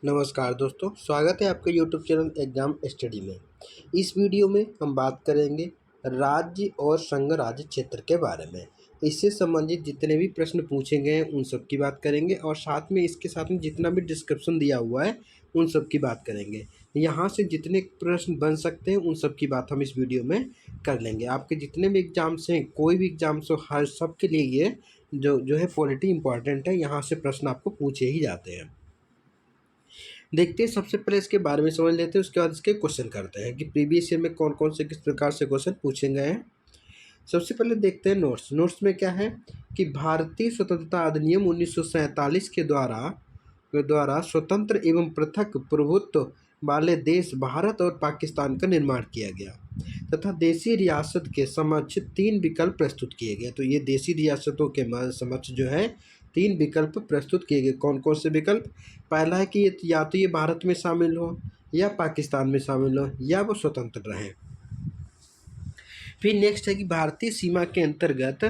नमस्कार दोस्तों, स्वागत है आपके यूट्यूब चैनल एग्जाम स्टडी में। इस वीडियो में हम बात करेंगे राज्य और संघ राज्य क्षेत्र के बारे में। इससे संबंधित जितने भी प्रश्न पूछे गए हैं उन सब की बात करेंगे और साथ में इसके साथ में जितना भी डिस्क्रिप्शन दिया हुआ है उन सब की बात करेंगे। यहाँ से जितने प्रश्न बन सकते हैं उन सब की बात हम इस वीडियो में कर लेंगे। आपके जितने भी एग्जाम्स हैं, कोई भी एग्जाम्स हो, हर सब के लिए ये जो है पॉलिटी इंपॉर्टेंट है। यहाँ से प्रश्न आपको पूछे ही जाते हैं। देखते हैं, सबसे पहले इसके बारे में समझ लेते हैं, उसके बाद इसके क्वेश्चन करते हैं कि प्रीवियस ईयर में कौन कौन से किस प्रकार से क्वेश्चन पूछे गए हैं। सबसे पहले देखते हैं नोट्स में क्या है कि भारतीय स्वतंत्रता अधिनियम 1947 के द्वारा स्वतंत्र एवं पृथक प्रभुत्व वाले देश भारत और पाकिस्तान का निर्माण किया गया तथा देशी रियासत के समक्ष 3 विकल्प प्रस्तुत किए गए। तो ये देशी रियासतों के समक्ष जो है 3 विकल्प प्रस्तुत किए गए। कौन कौन से विकल्प? पहला है कि या तो ये भारत में शामिल हो, या पाकिस्तान में शामिल हो, या वो स्वतंत्र रहें। फिर नेक्स्ट है कि भारतीय सीमा के अंतर्गत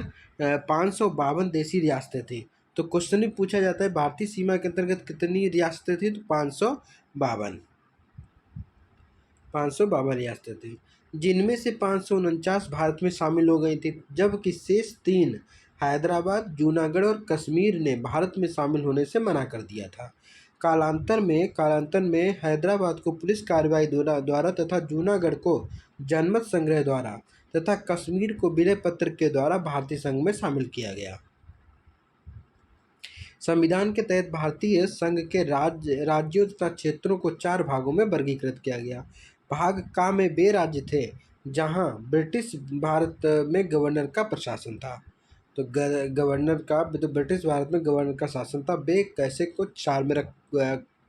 552 देशी रियासतें थी। तो क्वेश्चन भी पूछा जाता है भारतीय सीमा के अंतर्गत कितनी रियासतें थी? तो 552 रियासतें थी, जिनमें से 549 भारत में शामिल हो गई थी, जबकि शेष 3 हैदराबाद, जूनागढ़ और कश्मीर ने भारत में शामिल होने से मना कर दिया था। कालांतर में हैदराबाद को पुलिस कार्रवाई द्वारा तथा जूनागढ़ को जनमत संग्रह द्वारा तथा कश्मीर को विलय पत्र के द्वारा भारतीय संघ में शामिल किया गया। संविधान के तहत भारतीय संघ के राज्यों तथा क्षेत्रों को 4 भागों में वर्गीकृत किया गया। भाग का में वे राज्य थे जहां ब्रिटिश भारत में गवर्नर का प्रशासन था। तो ब्रिटिश भारत में गवर्नर का शासन था। वे कैसे को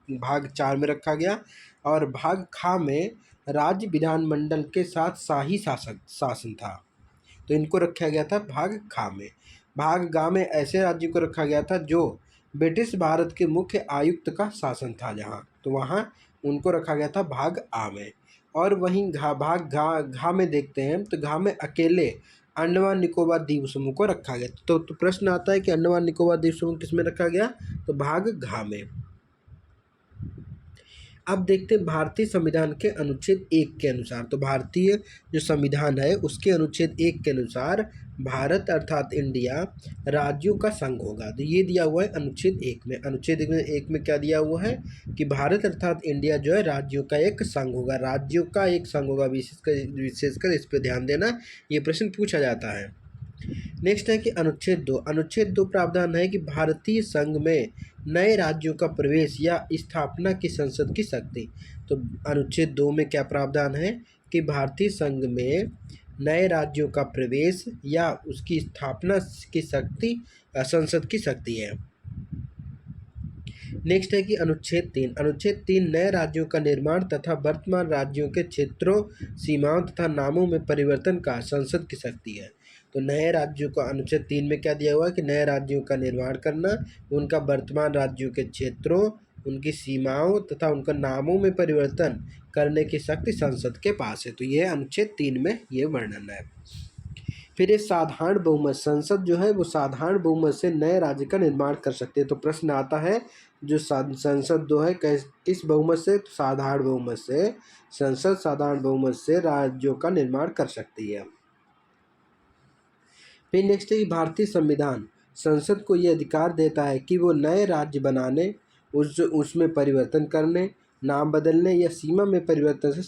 भाग 4 में रखा गया। और भाग खा में राज्य विधानमंडल के साथ शाही शासन था, तो इनको रखा गया था भाग खा में। भाग गा में ऐसे राज्यों को रखा गया था जो ब्रिटिश भारत के मुख्य आयुक्त का शासन था जहाँ, तो वहाँ उनको रखा गया था भाग आ में। और वहीं भाग घा में देखते हैं तो घा में अकेले अंडमान निकोबार द्वीप समूह को रखा गया। तो प्रश्न आता है कि अंडमान निकोबार द्वीप समूह किस में रखा गया? तो भाग घा में। अब देखते हैं भारतीय संविधान के अनुच्छेद 1 के अनुसार। तो भारतीय जो संविधान है उसके अनुच्छेद 1 के अनुसार भारत अर्थात इंडिया राज्यों का संघ होगा। तो ये दिया हुआ है अनुच्छेद 1 में। अनुच्छेद 1 में क्या दिया हुआ है कि भारत अर्थात इंडिया जो है राज्यों का एक संघ होगा। राज्यों का एक संघ होगा, विशेषकर इस पर ध्यान देना, ये प्रश्न पूछा जाता है। नेक्स्ट है कि अनुच्छेद 2 प्रावधान है कि भारतीय संघ में नए राज्यों का प्रवेश या स्थापना की संसद की शक्ति। तो अनुच्छेद 2 में क्या प्रावधान है कि भारतीय संघ में नए राज्यों का प्रवेश या उसकी स्थापना की शक्ति संसद की शक्ति है। नेक्स्ट है कि अनुच्छेद 3 नए राज्यों का निर्माण तथा वर्तमान राज्यों के क्षेत्रों, सीमाओं तथा नामों में परिवर्तन का संसद की शक्ति है। तो नए राज्यों का अनुच्छेद 3 में क्या दिया हुआ है कि नए राज्यों का निर्माण करना, उनका वर्तमान राज्यों के क्षेत्रों, उनकी सीमाओं तथा उनका नामों में परिवर्तन करने की शक्ति संसद के पास है। तो यह अनुच्छेद 3 में ये वर्णन है। फिर ये साधारण बहुमत, संसद जो है वो साधारण बहुमत से नए राज्य का निर्माण कर सकते हैं। तो प्रश्न आता है जो संसद जो है किस बहुमत से? तो साधारण बहुमत से। संसद साधारण बहुमत से राज्यों का निर्माण कर सकती है। फिर नेक्स्ट है कि भारतीय संविधान संसद को यह अधिकार देता है कि वो नए राज्य बनाने, उसमें परिवर्तन करने, नाम बदलने या सीमा में परिवर्तन से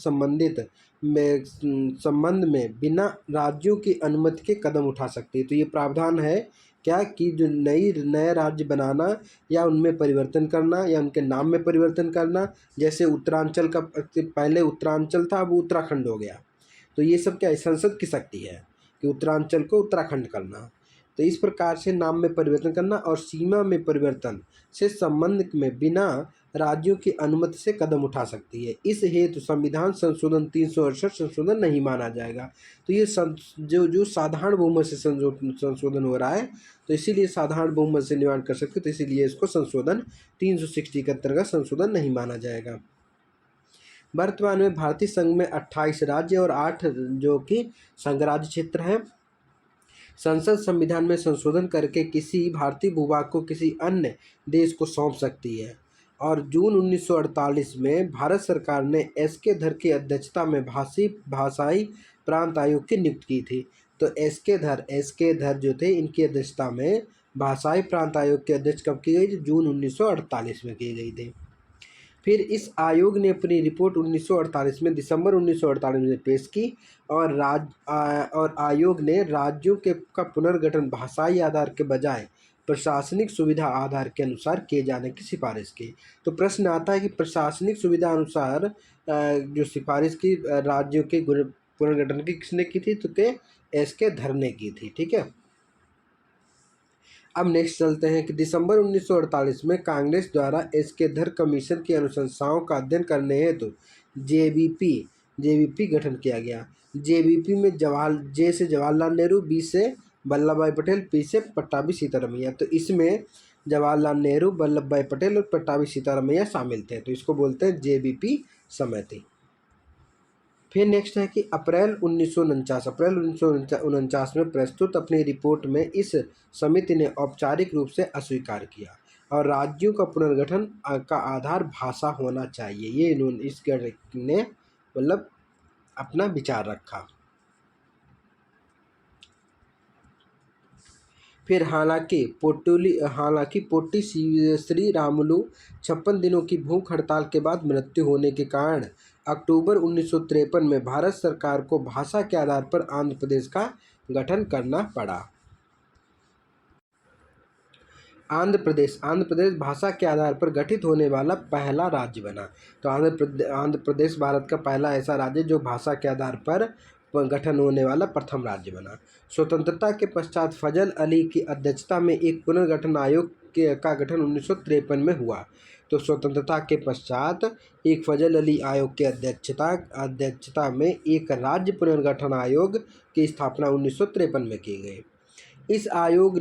संबंध में बिना राज्यों की अनुमति के कदम उठा सकती है। तो ये प्रावधान है क्या कि जो नए राज्य बनाना या उनमें परिवर्तन करना या उनके नाम में परिवर्तन करना, जैसे उत्तरांचल का पहले उत्तरांचल था, अब उत्तराखंड हो गया, तो ये सब क्या है? संसद की शक्ति है कि उत्तरांचल को उत्तराखंड करना। तो इस प्रकार से नाम में परिवर्तन करना और सीमा में परिवर्तन से संबंध में बिना राज्यों की अनुमति से कदम उठा सकती है। इस हेतु संविधान संशोधन 368 संशोधन नहीं माना जाएगा। तो ये जो साधारण बहुमत से संशोधन हो रहा है, तो इसीलिए साधारण बहुमत से निर्माण कर सकते, तो इसीलिए इसको संशोधन 360 के अंतर्गत संशोधन नहीं माना जाएगा। वर्तमान में भारतीय संघ में 28 राज्य और 8 जो कि संघ राज्य क्षेत्र हैं। संसद संविधान में संशोधन करके किसी भारतीय भूभाग को किसी अन्य देश को सौंप सकती है। और जून 1948 में भारत सरकार ने एस.के. धर की अध्यक्षता में भाषाई प्रांत आयोग की नियुक्ति की थी। तो एस.के. धर जो थे, इनकी अध्यक्षता में भाषाई प्रांत आयोग के अध्यक्ष कब की गई थी? जून 1948 में की गई थी। फिर इस आयोग ने अपनी रिपोर्ट 1948 में दिसंबर 1948 में पेश की और आयोग ने राज्यों का पुनर्गठन भाषाई आधार के बजाय प्रशासनिक सुविधा आधार के अनुसार किए जाने की सिफारिश की। तो प्रश्न आता है कि प्रशासनिक सुविधा अनुसार जो सिफारिश की राज्यों के पुनर्गठन की किसने की थी? तो एस.के. धर ने की थी। ठीक है। अब नेक्स्ट चलते हैं कि दिसंबर 1948 में कांग्रेस द्वारा एस.के. धर कमीशन की अनुशंसाओं का अध्ययन करने हेतु जेबीपी गठन किया गया। जेबीपी में जे से जवाहरलाल नेहरू, बी से वल्लभ भाई पटेल, पी से पट्टाभी सीतारमैया। तो इसमें जवाहरलाल नेहरू, वल्लभ भाई पटेल और पट्टाभी सीतारमैया शामिल थे। तो इसको बोलते हैं जेबीपी समिति। फिर नेक्स्ट है कि अप्रैल 1949 में प्रस्तुत अपनी रिपोर्ट में इस समिति ने औपचारिक रूप से अस्वीकार किया और राज्यों का पुनर्गठन का आधार भाषा होना चाहिए, ये इन्होंने इस ने मतलब अपना विचार रखा। फिर हालांकि पोट्टी श्री रामुलु 56 दिनों की भूख हड़ताल के बाद मृत्यु होने के कारण अक्टूबर 1953 में भारत सरकार को भाषा के आधार पर आंध्र प्रदेश का गठन करना पड़ा। आंध्र प्रदेश भाषा के आधार पर गठित होने वाला पहला राज्य बना। तो आंध्र प्रदेश भारत का पहला ऐसा राज्य जो भाषा के आधार पर गठन होने वाला प्रथम राज्य बना। स्वतंत्रता के पश्चात फजल अली की अध्यक्षता में एक पुनर्गठन आयोग का गठन 1953 में हुआ। तो स्वतंत्रता के पश्चात एक फजल अली आयोग की अध्यक्षता में एक राज्य पुनर्गठन आयोग की स्थापना 1953 में की गई। इस आयोग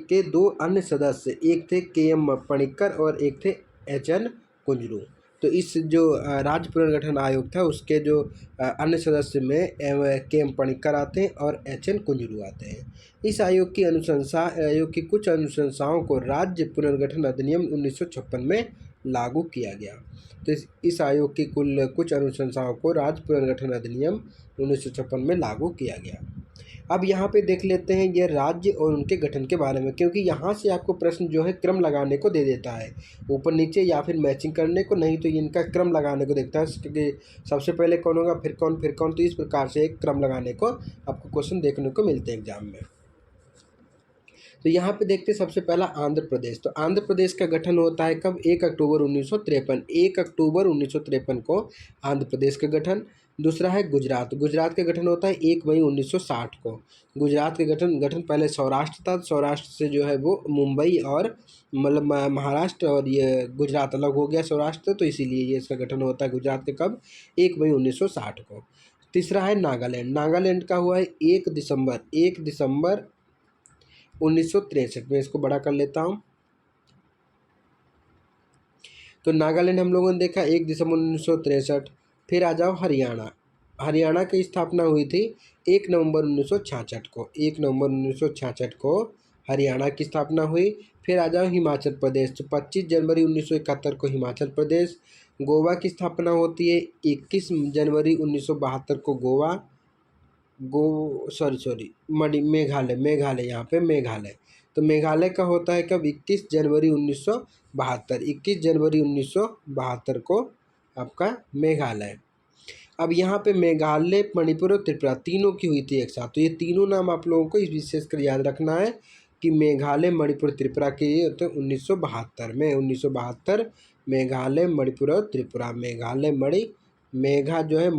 के दो अन्य सदस्य, एक थे के.एम. पणिक्कर और एक थे एच.एन. कुंजरू। तो इस जो राज्य पुनर्गठन आयोग था उसके जो अन्य सदस्य में के.एम. पणिक्कर आते हैं और एच.एन. कुंजरू आते हैं। इस आयोग की कुछ अनुशंसाओं को राज्य पुनर्गठन अधिनियम 1956 में लागू किया गया। तो इस आयोग की कुछ अनुशंसाओं को राज्य पुनर्गठन अधिनियम 1956 में लागू किया गया। अब यहाँ पे देख लेते हैं ये राज्य और उनके गठन के बारे में, क्योंकि यहाँ से आपको प्रश्न जो है क्रम लगाने को दे देता है, ऊपर नीचे या फिर मैचिंग करने को, नहीं तो इनका क्रम लगाने को देखता है, क्योंकि सबसे पहले कौन होगा, फिर कौन। तो इस प्रकार से एक क्रम लगाने को आपको क्वेश्चन देखने को मिलते हैं एग्जाम में। तो यहाँ पे देखते हैं सबसे पहला आंध्र प्रदेश। तो आंध्र प्रदेश का गठन होता है कब? 1 अक्टूबर 1953। 1 अक्टूबर 1953 को आंध्र प्रदेश का गठन। दूसरा है गुजरात का गठन होता है 1 मई 1960 को। गुजरात के गठन पहले सौराष्ट्र था, सौराष्ट्र से जो है वो मुंबई और मतलब महाराष्ट्र और ये गुजरात अलग हो गया सौराष्ट्र, तो इसीलिए ये इसका गठन होता है गुजरात के कब? 1 मई 1960 को। तीसरा है नागालैंड का हुआ है 1 दिसंबर 1963 में। इसको बड़ा कर लेता हूँ। तो नागालैंड हम लोगों ने देखा 1 दिसंबर 1963। फिर आ जाओ हरियाणा की स्थापना हुई थी 1 नवंबर 1966 को। 1 नवंबर 1966 को हरियाणा की स्थापना हुई। फिर आ जाओ हिमाचल प्रदेश। तो 25 जनवरी 1971 को हिमाचल प्रदेश। गोवा की स्थापना होती है 21 जनवरी 1972 को मेघालय यहाँ पे मेघालय। तो मेघालय का होता है कब? 21 जनवरी 1972। 21 जनवरी 1972 को आपका मेघालय। अब यहाँ पे मेघालय, मणिपुर और त्रिपुरा तीनों की हुई थी एक साथ। तो ये तीनों नाम आप लोगों को इस विशेषकर याद रखना है कि मेघालय, मणिपुर, त्रिपुरा के ये होते हैं 1972 में। 1972 मेघालय, मणिपुर और त्रिपुरा। मेघा जो है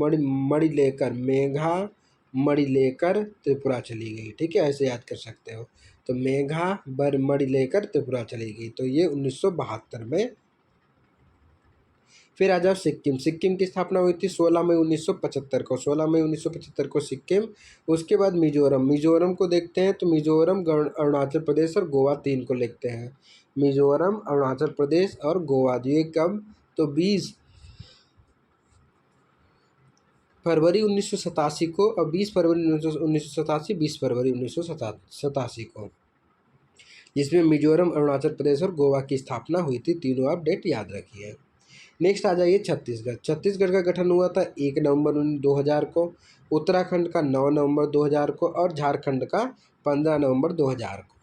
मणि लेकर त्रिपुरा चली गई। ठीक है, ऐसे याद कर सकते हो। तो मणि लेकर त्रिपुरा चली गई। तो ये 1972 में। फिर आ जाओ सिक्किम की स्थापना हुई थी 16 मई 1975 को। 16 मई 1975 को सिक्किम। उसके बाद मिजोरम को देखते हैं। तो मिजोरम, अरुणाचल प्रदेश और गोवा 3 को लिखते हैं। मिजोरम, अरुणाचल प्रदेश और गोवा। ये कब? तो 20 फरवरी 1987 को और 20 फरवरी 1987, 20 फरवरी 1987 को। जिसमें मिजोरम, अरुणाचल प्रदेश और गोवा की स्थापना हुई थी। तीनों आप डेट याद रखिए। नेक्स्ट आ जाइए छत्तीसगढ़। छत्तीसगढ़ का गठन हुआ था 1 नवंबर 2000 को, उत्तराखंड का 9 नवंबर 2000 को और झारखंड का 15 नवंबर 2000 को।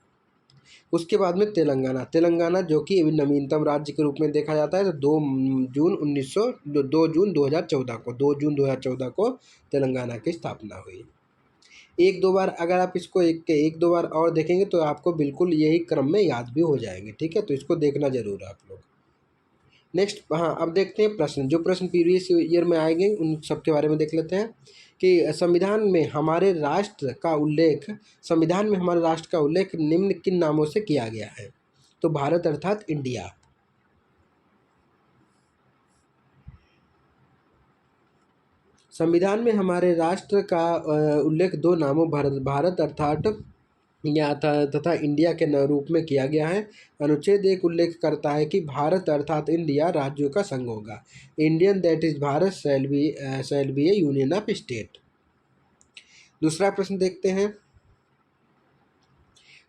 उसके बाद में तेलंगाना। तेलंगाना जो कि अभी नवीनतम राज्य के रूप में देखा जाता है, तो 2 जून 2014 को 2 जून 2014 को तेलंगाना की स्थापना हुई। एक दो बार अगर आप इसको एक दो बार और देखेंगे तो आपको बिल्कुल यही क्रम में याद भी हो जाएंगे, ठीक है, तो इसको देखना जरूर आप लोग। नेक्स्ट, हाँ, अब देखते हैं प्रश्न। जो प्रश्न प्रीवियस ईयर में आएंगे उन सब के बारे में देख लेते हैं कि संविधान में हमारे राष्ट्र का उल्लेख निम्न किन नामों से किया गया है। तो भारत अर्थात इंडिया। संविधान में हमारे राष्ट्र का उल्लेख दो नामों भारत अर्थात या तथा इंडिया के रूप में किया गया है। अनुच्छेद 1 उल्लेख करता है कि भारत अर्थात इंडिया राज्यों का संघ होगा। Indian that is Bharat shall be A union of state. दूसरा प्रश्न देखते हैं।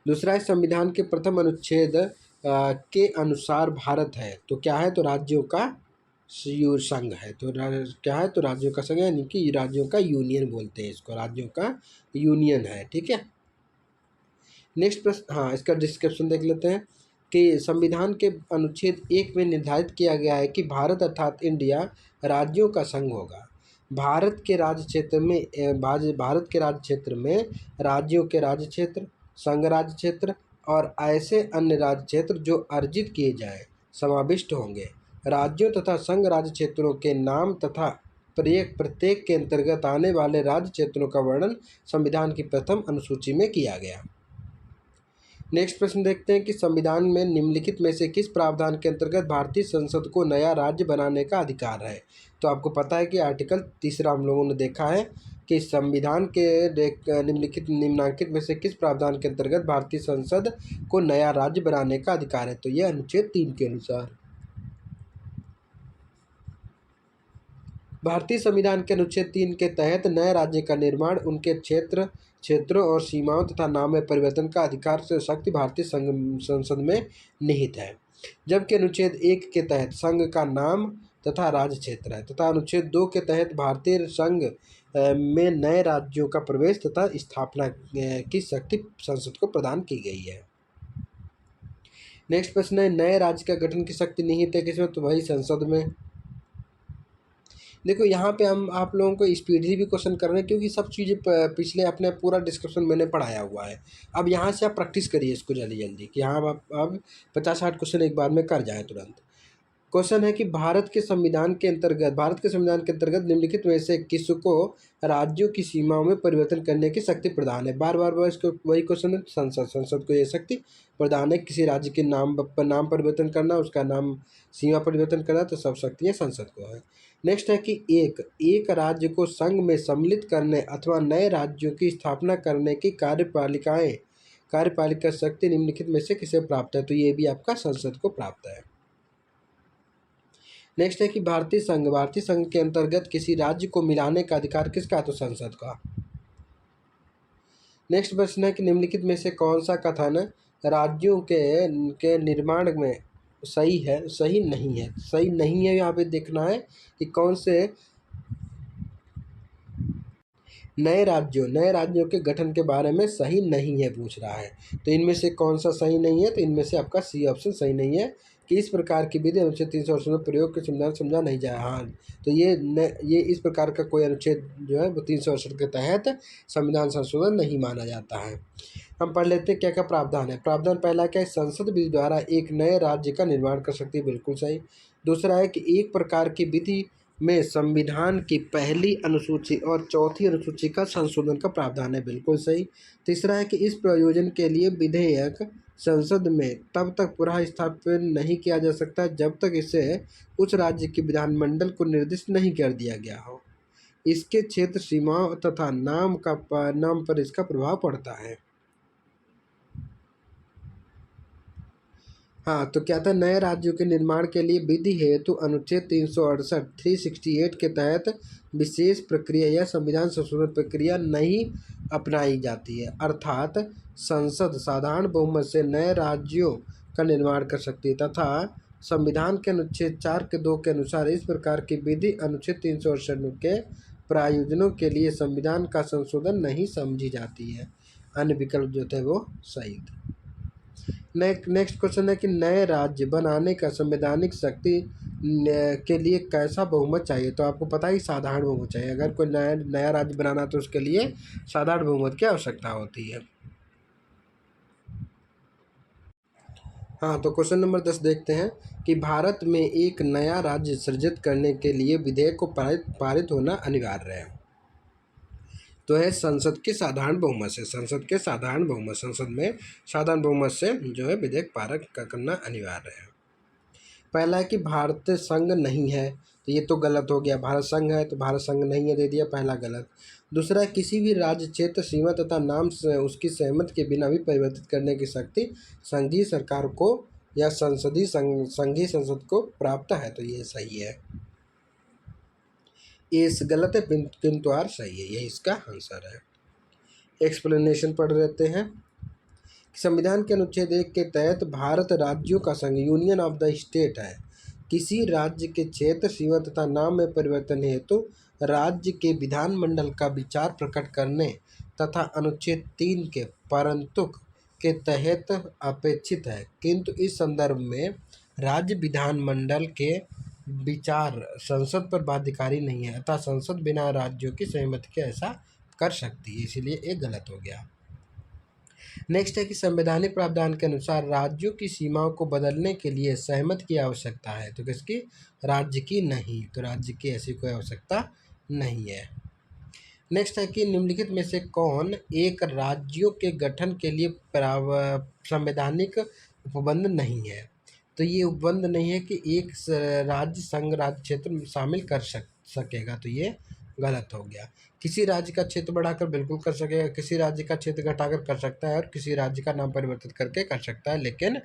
दूसरा है संविधान के प्रथम अनुच्छेद के अनुसार भारत है तो क्या है, तो राज्यों का संघ है। तो क्या है, तो राज्यों का संघ है, यानी कि राज्यों का यूनियन बोलते हैं इसको, राज्यों का यूनियन है, ठीक है। नेक्स्ट प्रश्न, हाँ, इसका डिस्क्रिप्शन देख लेते हैं कि संविधान के अनुच्छेद 1 में निर्धारित किया गया है कि भारत अर्थात इंडिया राज्यों का संघ होगा। भारत के राज्य क्षेत्र में राज्यों के राज्य क्षेत्र, संघ राज्य क्षेत्र और ऐसे अन्य राज्य क्षेत्र जो अर्जित किए जाएं समाविष्ट होंगे। राज्यों तथा संघ राज्य क्षेत्रों के नाम तथा प्रत्येक के अंतर्गत आने वाले राज्य क्षेत्रों का वर्णन संविधान की प्रथम अनुसूची में किया गया। नेक्स्ट प्रश्न देखते हैं कि संविधान में निम्नलिखित में से किस प्रावधान के अंतर्गत भारतीय संसद को नया राज्य बनाने का अधिकार है। तो आपको पता है कि आर्टिकल 3 हम लोगों ने देखा है कि संविधान के निम्नांकित में से किस प्रावधान के अंतर्गत भारतीय संसद को नया राज्य बनाने का अधिकार है। तो यह अनुच्छेद 3 के अनुसार। भारतीय संविधान के अनुच्छेद 3 के तहत नए राज्य का निर्माण, उनके क्षेत्रों और सीमाओं तथा नाम में परिवर्तन का अधिकार से शक्ति भारतीय संसद में निहित है। जबकि अनुच्छेद 1 के तहत संघ का नाम तथा राज्य क्षेत्र है तथा अनुच्छेद 2 के तहत भारतीय संघ में नए राज्यों का प्रवेश तथा स्थापना की शक्ति संसद को प्रदान की गई है। नेक्स्ट प्रश्न है, नए राज्य का गठन की शक्ति निहित है किसमें, तो वही संसद में। देखो यहाँ पे हम आप लोगों को स्पीडली भी क्वेश्चन कर रहे हैं क्योंकि सब चीज़ें पिछले अपने पूरा डिस्क्रिप्शन मैंने पढ़ाया हुआ है। अब यहाँ से आप प्रैक्टिस करिए इसको जल्दी जल्दी कि हाँ आप 50-60 क्वेश्चन एक बार में कर जाएँ तुरंत। क्वेश्चन है कि भारत के संविधान के अंतर्गत निम्नलिखित में से किसको राज्यों की सीमाओं में परिवर्तन करने की शक्ति प्रदान है। बार बार इसको वही क्वेश्चन है। संसद को ये शक्ति प्रदान है किसी राज्य के नाम परिवर्तन करना, उसका नाम सीमा परिवर्तन करना, तो सब शक्तियाँ संसद को है। नेक्स्ट है कि एक राज्य को संघ में सम्मिलित करने अथवा नए राज्यों की स्थापना करने की कार्यपालिका शक्ति निम्नलिखित में से किसे प्राप्त है। तो ये भी आपका संसद को प्राप्त है। नेक्स्ट है कि भारतीय संघ के अंतर्गत किसी राज्य को मिलाने का अधिकार किसका, तो संसद का। नेक्स्ट प्रश्न है कि निम्नलिखित में से कौन सा कथन राज्यों के निर्माण में सही है, सही नहीं है। सही नहीं है यहाँ पे देखना है कि कौन से नए राज्यों के गठन के बारे में सही नहीं है पूछ रहा है। तो इनमें से कौन सा सही नहीं है, तो इनमें से आपका सी ऑप्शन सही नहीं है कि इस प्रकार की विधि अनुच्छेद 368 में प्रयोग के समझा नहीं जाए। हाँ, तो ये इस प्रकार का कोई अनुच्छेद जो है वो 368 के तहत संविधान संशोधन नहीं माना जाता है। हम पढ़ लेते हैं क्या क्या प्रावधान है। प्रावधान पहला क्या है, संसद विधि द्वारा एक नए राज्य का निर्माण कर सकती है, बिल्कुल सही। दूसरा है कि एक प्रकार की विधि में संविधान की पहली अनुसूची और चौथी अनुसूची का संशोधन का प्रावधान है, बिल्कुल सही। तीसरा है कि इस प्रयोजन के लिए विधेयक संसद में तब तक पुनः स्थापित नहीं किया जा सकता जब तक इसे उस राज्य के विधानमंडल को निर्दिष्ट नहीं कर दिया गया हो, इसके क्षेत्र सीमाओं तथा नाम पर इसका प्रभाव पड़ता है। हाँ, तो क्या था, नए राज्यों के निर्माण के लिए विधि हेतु अनुच्छेद 368 368 के तहत विशेष प्रक्रिया या संविधान संशोधन प्रक्रिया नहीं अपनाई जाती है, अर्थात संसद साधारण बहुमत से नए राज्यों का निर्माण कर सकती है तथा संविधान के अनुच्छेद 4 के 2 के अनुसार इस प्रकार की विधि अनुच्छेद 368 के प्रायोजनों के लिए संविधान का संशोधन नहीं समझी जाती है। अन्य विकल्प जो थे वो सही थे। नेक्स्ट क्वेश्चन है कि नए राज्य बनाने का संवैधानिक शक्ति के लिए कैसा बहुमत चाहिए। तो आपको पता ही साधारण बहुमत चाहिए। अगर कोई नया राज्य बनाना तो उसके लिए साधारण बहुमत की आवश्यकता होती है। हाँ, तो क्वेश्चन नंबर 10 देखते हैं कि भारत में एक नया राज्य सृजित करने के लिए विधेयक को पारित होना अनिवार्य है। तो है संसद के साधारण बहुमत से, संसद में साधारण बहुमत से जो है विधेयक पारित करना अनिवार्य है। पहला है कि भारत संघ नहीं है, तो ये तो गलत हो गया। भारत संघ है तो भारत संघ नहीं है, दे दिया, पहला गलत। दूसरा है किसी भी राज्य, क्षेत्र, सीमा तथा नाम से उसकी सहमति के बिना भी परिवर्तित करने की शक्ति संघीय सरकार को या संघीय संसद को प्राप्त है, तो ये सही है। ये गलत है किंतु आर सही है, ये इसका आंसर है। एक्सप्लेनेशन पढ़ लेते हैं। संविधान के अनुच्छेद 1 के तहत भारत राज्यों का संघ यूनियन ऑफ द स्टेट है। किसी राज्य के क्षेत्र, सीमा तथा नाम में परिवर्तन हेतु राज्य के विधानमंडल का विचार प्रकट करने तथा अनुच्छेद 3 के परंतु के तहत अपेक्षित है, किंतु इस संदर्भ में राज्य विधानमंडल के विचार संसद पर बाध्यकारी नहीं है, अतः संसद बिना राज्यों की सहमति के ऐसा कर सकती है, इसीलिए ये गलत हो गया। नेक्स्ट है कि संवैधानिक प्रावधान के अनुसार राज्यों की सीमाओं को बदलने के लिए सहमति की आवश्यकता है, तो किसकी? राज्य की नहीं, तो राज्य की ऐसी कोई आवश्यकता नहीं है। नेक्स्ट है कि निम्नलिखित में से कौन एक राज्यों के गठन के लिए संवैधानिक उपबंध नहीं है। तो ये उपबंध नहीं है कि एक राज्य संघ राज्य क्षेत्र में शामिल कर सकेगा, तो ये गलत हो गया। किसी राज्य का क्षेत्र बढ़ाकर बिल्कुल कर सकेगा, किसी राज्य का क्षेत्र घटाकर कर सकता है और किसी राज्य का नाम परिवर्तित करके कर सकता है, लेकिन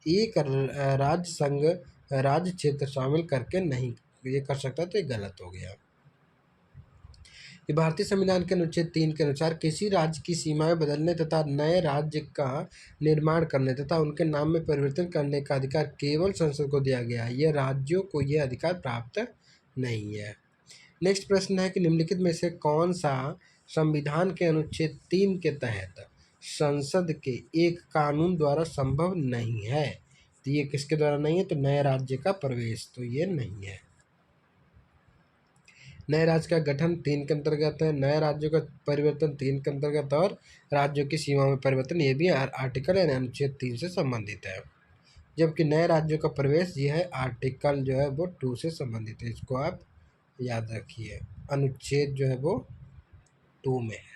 एक राज्य संघ राज्य क्षेत्र शामिल करके नहीं ये कर सकता, तो ये गलत हो गया। कि भारतीय संविधान के अनुच्छेद 3 के अनुसार किसी राज्य की सीमाएं बदलने तथा नए राज्य का निर्माण करने तथा उनके नाम में परिवर्तन करने का अधिकार केवल संसद को दिया गया है, यह राज्यों को यह अधिकार प्राप्त नहीं है। नेक्स्ट प्रश्न है कि निम्नलिखित में से कौन सा संविधान के अनुच्छेद 3 के तहत संसद के एक कानून द्वारा संभव नहीं है। तो ये किसके द्वारा नहीं है? तो नए राज्य का प्रवेश, तो ये नहीं है। नए राज्य का गठन 3 के अंतर्गत है, नए राज्यों का परिवर्तन 3 के अंतर्गत, और राज्यों की सीमा में परिवर्तन ये भी आर्टिकल यानी अनुच्छेद 3 से संबंधित है। जबकि नए राज्यों का प्रवेश ये है आर्टिकल जो है वो 2 से संबंधित है, इसको आप याद रखिए। अनुच्छेद जो है वो 2 में है।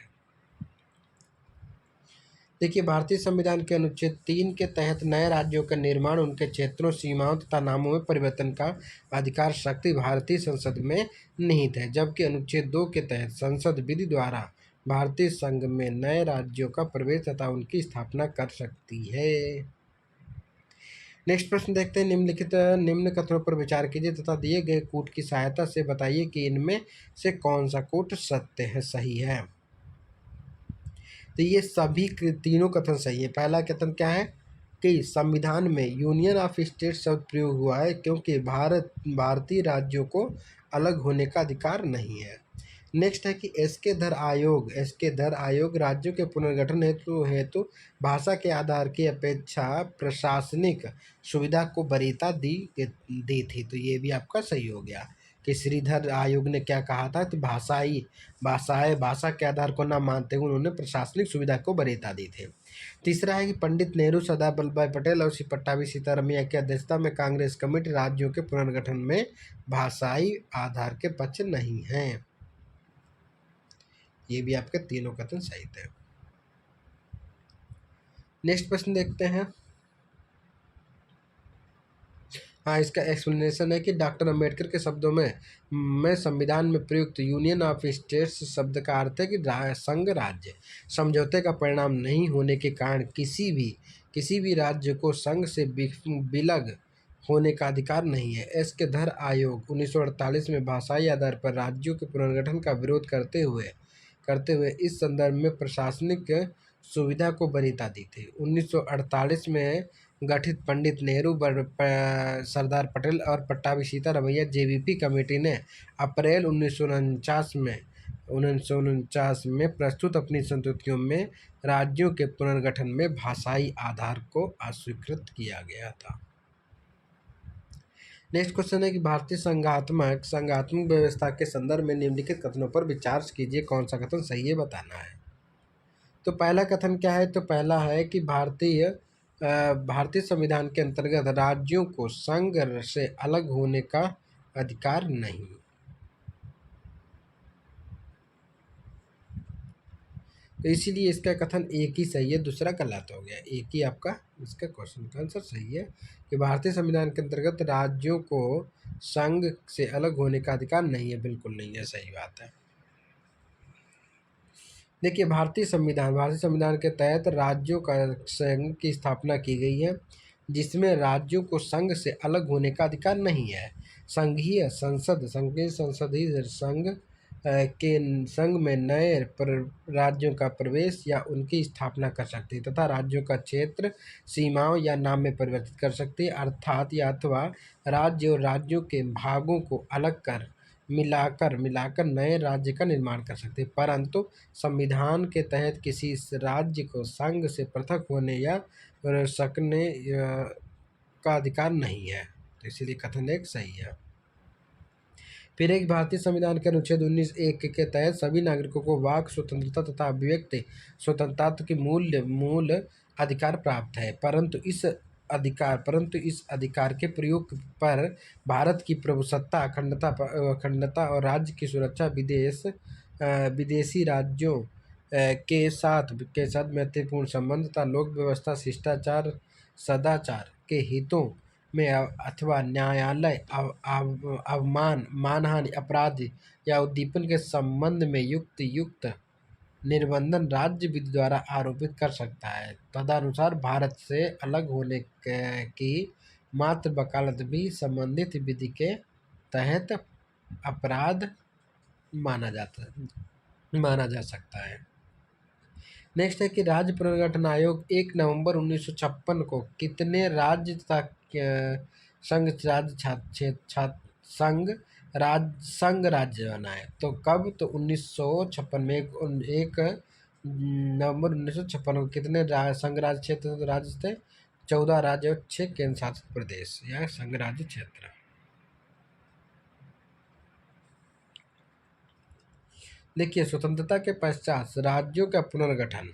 देखिए, भारतीय संविधान के अनुच्छेद 3 के तहत नए राज्यों का निर्माण, उनके क्षेत्रों, सीमाओं तथा नामों में परिवर्तन का अधिकार शक्ति भारतीय संसद में निहित है, जबकि अनुच्छेद 2 के तहत संसद विधि द्वारा भारतीय संघ में नए राज्यों का प्रवेश तथा उनकी स्थापना कर सकती है। नेक्स्ट प्रश्न देखते हैं। निम्न कथनों पर विचार कीजिए तथा दिए गए कूट की सहायता से बताइए कि इनमें से कौन सा कूट सत्य है, सही है। तो ये सभी तीनों कथन सही है। पहला कथन क्या है कि संविधान में यूनियन ऑफ स्टेट शब्द प्रयोग हुआ है क्योंकि भारतीय राज्यों को अलग होने का अधिकार नहीं है। नेक्स्ट है कि एसके धर आयोग राज्यों के पुनर्गठन हेतु भाषा के आधार की अपेक्षा प्रशासनिक सुविधा को वरीयता दी थी, तो ये भी आपका सही हो गया कि श्रीधर आयोग ने क्या कहा था कि भाषा के आधार को न मानते हुए उन्होंने प्रशासनिक सुविधा को वरीयता दी थी। तीसरा है कि पंडित नेहरू, सरदार वल्लभ भाई पटेल और श्री पट्टाभी सीतारमैया की अध्यक्षता में कांग्रेस कमेटी राज्यों के पुनर्गठन में भाषाई आधार के पक्ष नहीं है। ये भी आपके तीनों कथन सही थे। नेक्स्ट प्रश्न देखते हैं। हाँ, इसका एक्सप्लेनेशन है कि डॉक्टर अंबेडकर के शब्दों में संविधान में प्रयुक्त यूनियन ऑफ स्टेट्स शब्द का अर्थ है कि संघ राज्य समझौते का परिणाम नहीं होने के कारण किसी भी किसी भी राज्य को संघ से विलग होने का अधिकार नहीं है। एस के धर आयोग 1948 में भाषाई आधार पर राज्यों के पुनर्गठन का विरोध करते हुए इस संदर्भ में प्रशासनिक सुविधा को वरीयता दी थी। 1948 में गठित पंडित नेहरू, सरदार पटेल और पट्टाभी सीतारमैया जेवीपी कमेटी ने अप्रैल 1949 में प्रस्तुत अपनी संस्तुतियों में राज्यों के पुनर्गठन में भाषाई आधार को अस्वीकृत किया गया था। नेक्स्ट क्वेश्चन है कि भारतीय संघात्मक व्यवस्था के संदर्भ में निम्नलिखित कथनों पर विचार कीजिए, कौन सा कथन सही है बताना है। तो पहला कथन क्या है? तो पहला है कि भारतीय संविधान के अंतर्गत राज्यों को संघ से अलग होने का अधिकार नहीं। तो इसीलिए इसका कथन एक ही सही है, दूसरा गलत हो गया। एक ही आपका इसका क्वेश्चन का आंसर सही है कि भारतीय संविधान के अंतर्गत राज्यों को संघ से अलग होने का अधिकार नहीं है, बिल्कुल नहीं है, सही बात है। देखिए, भारतीय संविधान के तहत राज्यों का संघ की स्थापना की गई है, जिसमें राज्यों को संघ से अलग होने का अधिकार नहीं है। संघीय संसद ही संघ में नए राज्यों का प्रवेश या उनकी स्थापना कर सकती है तथा राज्यों का क्षेत्र, सीमाओं या नाम में परिवर्तित कर सकती है, अर्थात या अथवा राज्य और राज्यों के भागों को अलग कर मिलाकर नए राज्य का निर्माण कर सकते हैं, परंतु संविधान के तहत किसी राज्य को संघ से पृथक होने या सकने का अधिकार नहीं है। तो इसीलिए कथन एक सही है। फिर एक भारतीय संविधान के अनुच्छेद 19(1) के तहत सभी नागरिकों को वाक स्वतंत्रता तथा अभिव्यक्ति स्वतंत्रता के मूल अधिकार प्राप्त है, परंतु इस अधिकार के प्रयोग पर भारत की प्रभुसत्ता, अखंडता और राज्य की सुरक्षा विदेशी राज्यों के साथ महत्वपूर्ण संबंध तथा लोक व्यवस्था, शिष्टाचार, सदाचार के हितों में अथवा न्यायालय अवमान, मानहानि, अपराध या उद्दीपन के संबंध में युक्त निर्बंधन राज्य विधि द्वारा आरोपित कर सकता है। तदनुसार भारत से अलग होने की मात्र वकालत भी संबंधित विधि के तहत अपराध माना जा सकता है। नेक्स्ट है कि राज्य पुनर्गठन आयोग 1 नवंबर 1956 को कितने राज्य तथा संघ राज्य बनाए? तो कब? तो 1956 में 1 नवंबर 1956 को कितने संघ राज्य क्षेत्र राज्य थे? 14 राज्य और 6 केंद्र शासित प्रदेश या संघ राज्य क्षेत्र। देखिए, स्वतंत्रता के पश्चात राज्यों का पुनर्गठन।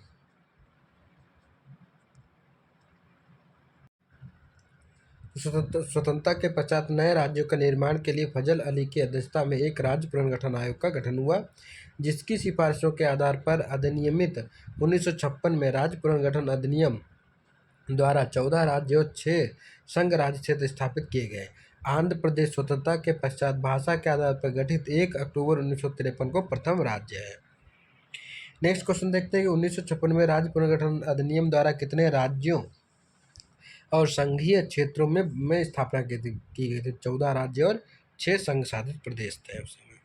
स्वतंत्रता के पश्चात नए राज्यों के निर्माण के लिए फजल अली की अध्यक्षता में एक राज्य पुनर्गठन आयोग का गठन हुआ, जिसकी सिफारिशों के आधार पर अधिनियमित 1956 में राज्य पुनर्गठन अधिनियम द्वारा 14 राज्य और 6 संघ राज्य क्षेत्र स्थापित किए गए। आंध्र प्रदेश स्वतंत्रता के पश्चात भाषा के आधार पर गठित 1 अक्टूबर 1953 को प्रथम राज्य है। नेक्स्ट क्वेश्चन देखते हैं कि 1956 में राज्य पुनर्गठन अधिनियम द्वारा कितने राज्यों और संघीय क्षेत्रों में स्थापना की गई थी? 14 राज्य और 6 संघ शासित प्रदेश थे उस समय।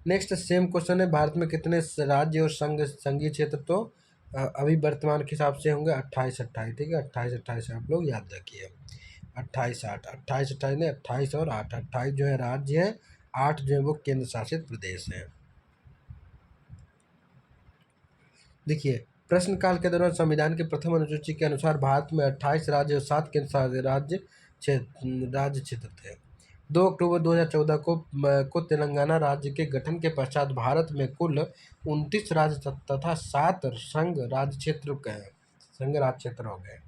नेक्स्ट सेम क्वेश्चन है, भारत में कितने राज्य और संघीय क्षेत्र? तो अभी वर्तमान के हिसाब से होंगे 28, ठीक है, 28 आप लोग याद रखिए। 28 ने 28 और 8, 28 जो है राज्य है, 8 जो है वो केंद्र शासित प्रदेश हैं। देखिए, प्रश्नकाल के दौरान संविधान की प्रथम अनुसूची के अनुसार भारत में 28 राज्य और 7 केंद्र शासित राज्य क्षेत्र थे। 2 अक्टूबर 2014 को तेलंगाना राज्य के गठन के पश्चात भारत में कुल 29 राज्य तथा 7 संघ राज्य क्षेत्र हो गए।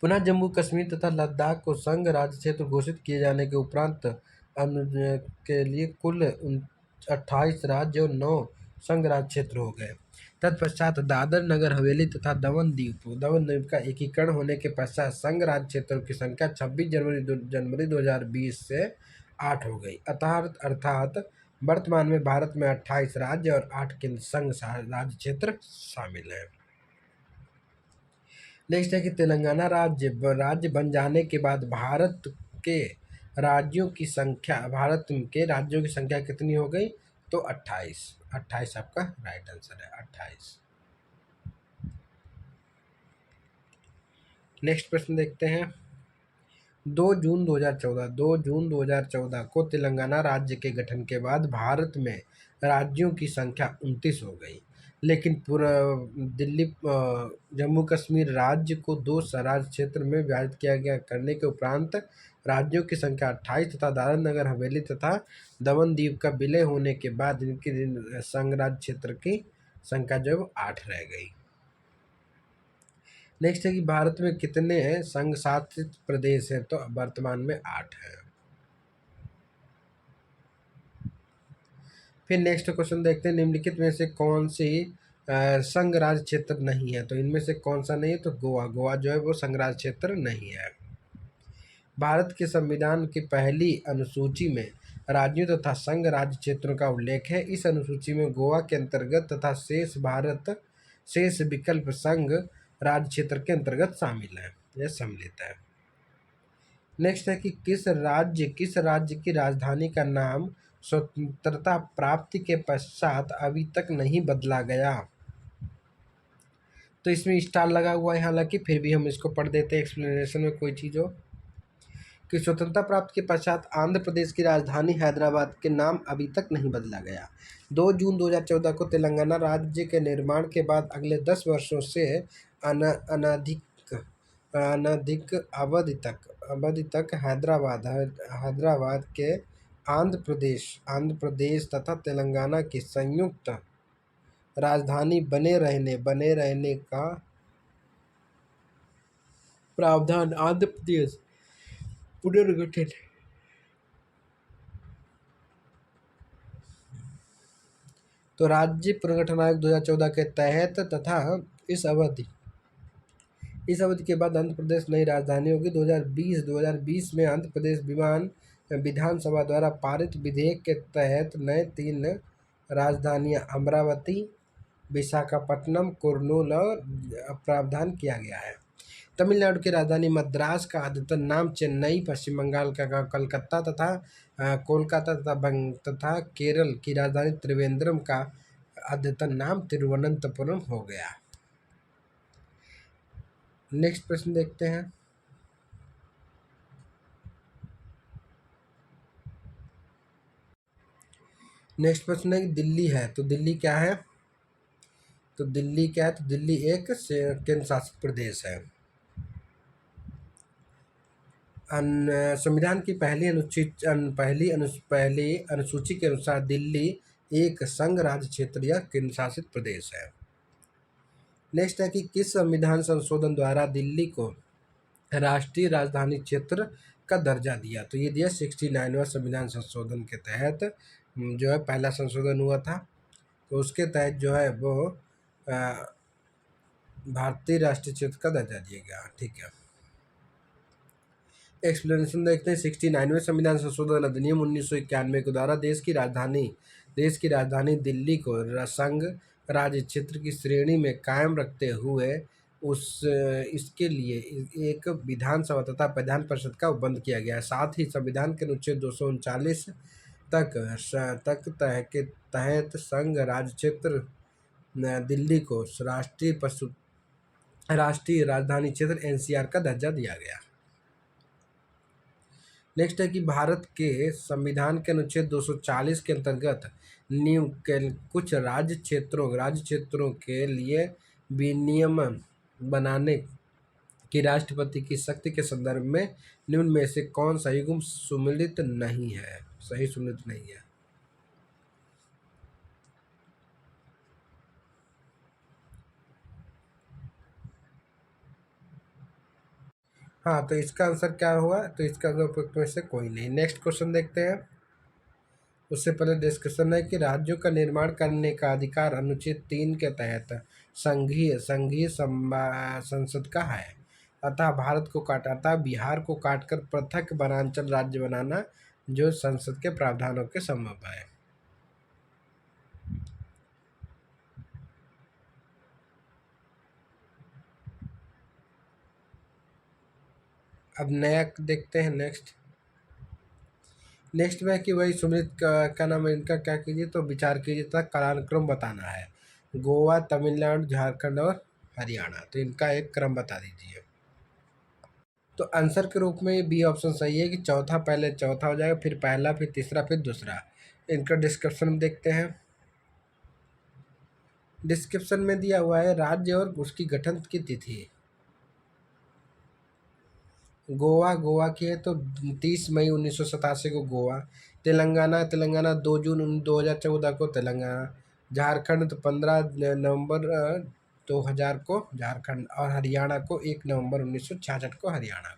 पुनः जम्मू कश्मीर तथा लद्दाख को संघ राज्य क्षेत्र घोषित किए जाने के उपरांत के लिए कुल 28 राज्य और 9 संघ राज्य क्षेत्र हो गए। तत्पश्चात दादर नगर हवेली तथा दमन द्वीप का एकीकरण होने के पश्चात संघ राज्य क्षेत्रों की संख्या 26 जनवरी 2020 से 8 हो गई। अर्थात वर्तमान में भारत में 28 राज्य और 8 केंद्र संघ राज्य क्षेत्र शामिल हैं। नेक्स्ट है कि तेलंगाना राज्य बन जाने के बाद के राज्यों की संख्या भारत के राज्यों की संख्या कितनी हो गई? तो 28। 28 आपका राइट आंसर है, 28। नेक्स्ट प्रश्न देखते हैं। 2 जून 2014 को तेलंगाना राज्य के गठन के बाद भारत में राज्यों की संख्या 29 हो गई, लेकिन पूरा जम्मू कश्मीर राज्य को 2 स्वराज क्षेत्र में विभाजित किया गया करने के उपरांत राज्यों की संख्या 28 तथा दादरा नगर हवेली तथा दमन दीव का विलय होने के बाद इनकी संघराज्य क्षेत्र की संख्या जो है वो 8 रह गई। नेक्स्ट है कि भारत में कितने संघ शासित प्रदेश हैं? तो वर्तमान में 8 हैं। फिर नेक्स्ट क्वेश्चन देखते हैं, निम्नलिखित में से कौन सी संघ राज्य क्षेत्र नहीं है? तो इनमें से कौन सा नहीं है? तो गोवा जो है वो संघ राज्य क्षेत्र नहीं है। भारत के संविधान की पहली अनुसूची में राज्यों तथा संघ राज्य क्षेत्रों का उल्लेख है। इस अनुसूची में गोवा के अंतर्गत तथा शेष विकल्प संघ राज्य क्षेत्र के अंतर्गत शामिल है, यह सम्मिलित है। नेक्स्ट है कि किस राज्य की राजधानी का नाम स्वतंत्रता प्राप्ति के पश्चात अभी तक नहीं बदला गया? तो इसमें स्टार लगा हुआ है, हालांकि फिर भी हम इसको पढ़ देते हैं एक्सप्लेनेशन में कोई चीज़ हो। कि स्वतंत्रता प्राप्ति के पश्चात आंध्र प्रदेश की राजधानी हैदराबाद के नाम अभी तक नहीं बदला गया। 2 जून 2014 को तेलंगाना राज्य के निर्माण के बाद अगले 10 वर्षों से अनधिक अवधि तक हैदराबाद के आंध्र प्रदेश तथा तेलंगाना की संयुक्त राजधानी बने रहने का प्रावधान आंध्र प्रदेश पुनर्गठन तो राज्य पुनर्गठन आयोग 2014 के तहत तथा इस अवधि के बाद आंध्र प्रदेश नई राजधानी होगी। 2020 में आंध्र प्रदेश विधानसभा द्वारा पारित विधेयक के तहत नए 3 राजधानियां अमरावती, विशाखापट्टनम, कुर्नूल और प्रावधान किया गया है। तमिलनाडु की राजधानी मद्रास का अद्यतन नाम चेन्नई, पश्चिम बंगाल का कलकत्ता तथा कोलकाता तथा केरल की राजधानी त्रिवेंद्रम का अद्यतन नाम तिरुवनंतपुरम हो गया। नेक्स्ट प्रश्न देखते हैं। नेक्स्ट प्रश्न है कि दिल्ली है, तो दिल्ली क्या है? तो दिल्ली क्या है? तो दिल्ली एक केंद्र शासित प्रदेश है। संविधान की पहली अनुसूची के अनुसार दिल्ली एक संघ राज्य क्षेत्र या केंद्र शासित प्रदेश है। नेक्स्ट है कि किस संविधान संशोधन द्वारा दिल्ली को राष्ट्रीय राजधानी क्षेत्र का दर्जा दिया? तो ये दिया 69वां संविधान संशोधन के तहत जो है पहला संशोधन हुआ था, तो उसके तहत जो है वो भारतीय राष्ट्रीय क्षेत्र का दर्जा दिया गया। ठीक है, एक्सप्लेनेशन देखते हैं। 69वें संविधान संशोधन अधिनियम 1991 के द्वारा देश की राजधानी दिल्ली को संघ राज्य क्षेत्र की श्रेणी में कायम रखते हुए इसके लिए एक विधानसभा तथा विधान परिषद का बंद किया गया। साथ ही संविधान के अनुच्छेद 239 तक के तहत संघ राज्य क्षेत्र दिल्ली को राष्ट्रीय राजधानी क्षेत्र एनसीआर का दर्जा दिया गया। नेक्स्ट है कि भारत के संविधान के अनुच्छेद 240 के अंतर्गत कुछ राज्य क्षेत्रों के लिए विनियमन बनाने की राष्ट्रपति की शक्ति के संदर्भ में निम्न में से कौन सा युग्म सम्मिलित नहीं है? सही सम्मिलित नहीं है। हाँ, तो इसका आंसर क्या हुआ? तो इसका उपयुक्त में से कोई नहीं। नेक्स्ट क्वेश्चन देखते हैं। उससे पहले डिस्कशन है कि राज्यों का निर्माण करने का अधिकार अनुच्छेद 3 के तहत संघीय संसद का है। अतः बिहार को काटकर पृथक वनांचल राज्य बनाना जो संसद के प्रावधानों के संभव है। अब नया देखते हैं नेक्स्ट में कि वही सुमित का क्या नाम है इनका, क्या कीजिए तो विचार कीजिए तथा कालानुक्रम बताना है। गोवा, तमिलनाडु, झारखंड और हरियाणा, तो इनका एक क्रम बता दीजिए। तो आंसर के रूप में ये बी ऑप्शन सही है कि चौथा पहले चौथा हो जाएगा, फिर पहला, फिर तीसरा, फिर दूसरा। इनका डिस्क्रिप्शन में देखते हैं। डिस्क्रिप्शन में दिया हुआ है राज्य और उसकी गठन की तिथि। गोवा की है तो 30 मई 1987 को गोवा। तेलंगाना 2 जून 2014 को तेलंगाना। झारखंड तो 15 नवंबर 2000 को झारखंड। और हरियाणा को 1 नवंबर 1966 को हरियाणा को।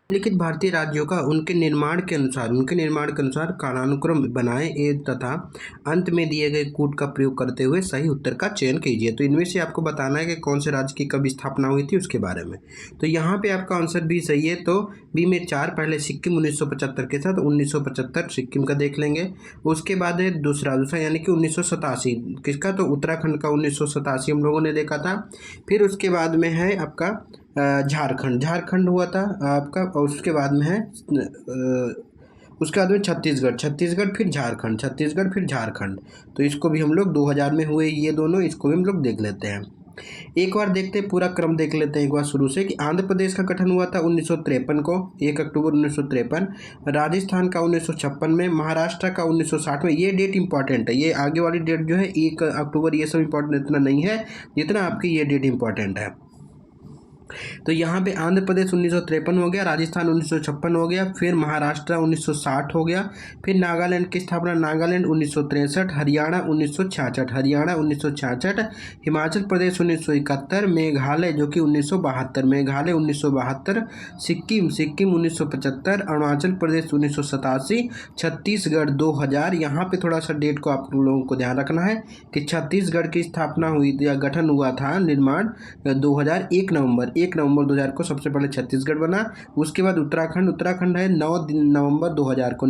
निम्नलिखित भारतीय राज्यों का उनके निर्माण के अनुसार कालानुक्रम बनाएं तथा अंत में दिए गए कूट का प्रयोग करते हुए सही उत्तर का चयन कीजिए। तो इनमें से आपको बताना है कि कौन से राज्य की कब स्थापना हुई थी उसके बारे में। तो यहाँ पे आपका आंसर भी सही है। तो बी में 4 पहले सिक्किम 1975 के साथ 1975 सिक्किम का देख लेंगे। उसके बाद है दूसरा यानी कि 1987 किसका, तो उत्तराखंड का 1987 हम लोगों ने देखा था। फिर उसके बाद में है आपका झारखंड हुआ था आपका। और उसके बाद में है उसके बाद में छत्तीसगढ़ फिर झारखंड। तो इसको भी हम लोग 2000 में हुए ये दोनों, इसको भी हम लोग देख लेते हैं। एक बार देखते हैं, पूरा क्रम देख लेते हैं एक बार शुरू से कि आंध्र प्रदेश का गठन हुआ था 1953 को, 1 अक्टूबर 1953। राजस्थान का 1956 में। महाराष्ट्र का 1960 में। ये डेट इंपॉर्टेंट है, ये आगे वाली डेट जो है 1 अक्टूबर ये सब इंपॉर्टेंट इतना नहीं है जितना आपकी ये डेट इंपॉर्टेंट है। तो यहाँ पे आंध्र प्रदेश 1953 हो गया, राजस्थान 1956 हो गया, फिर महाराष्ट्र 1960 हो गया, फिर नागालैंड की स्थापना नागालैंड 1963, हरियाणा 1966, हिमाचल प्रदेश 1971, मेघालय जो कि 1972, सिक्किम 1975, अरुणाचल प्रदेश 1987, छत्तीसगढ़ 2000। यहाँ पे थोड़ा सा डेट को आप लोगों को ध्यान रखना है कि छत्तीसगढ़ की स्थापना हुई या गठन हुआ था निर्माण 2000 1 नवंबर 2000 को सबसे पहले छत्तीसगढ़ बना। उसके बाद उत्तराखंड है 9 नवंबर 2000 को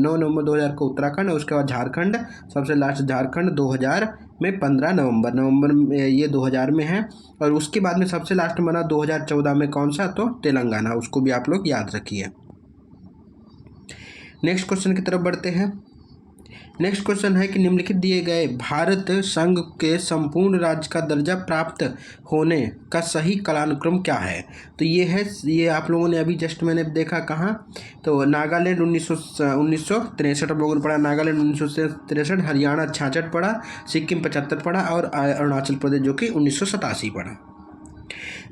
उत्तराखंड। और उसके बाद झारखंड, सबसे लास्ट झारखंड 2000 में 15 नवंबर में, ये 2000 में है। और उसके बाद में सबसे लास्ट बना 2014 में कौन सा, तो तेलंगाना। उसको भी आप लोग याद रखिए। नेक्स्ट क्वेश्चन की तरफ बढ़ते हैं। नेक्स्ट क्वेश्चन है कि निम्नलिखित दिए गए भारत संघ के संपूर्ण राज्य का दर्जा प्राप्त होने का सही कालानुक्रम क्या है। तो ये आप लोगों ने अभी जस्ट मैंने देखा कहाँ, तो नागालैंड 1963 आप लोगों ने पढ़ा, नागालैंड 1963, हरियाणा 66 पढ़ा, सिक्किम 75 पढ़ा और अरुणाचल प्रदेश जो कि 1987 पढ़ा।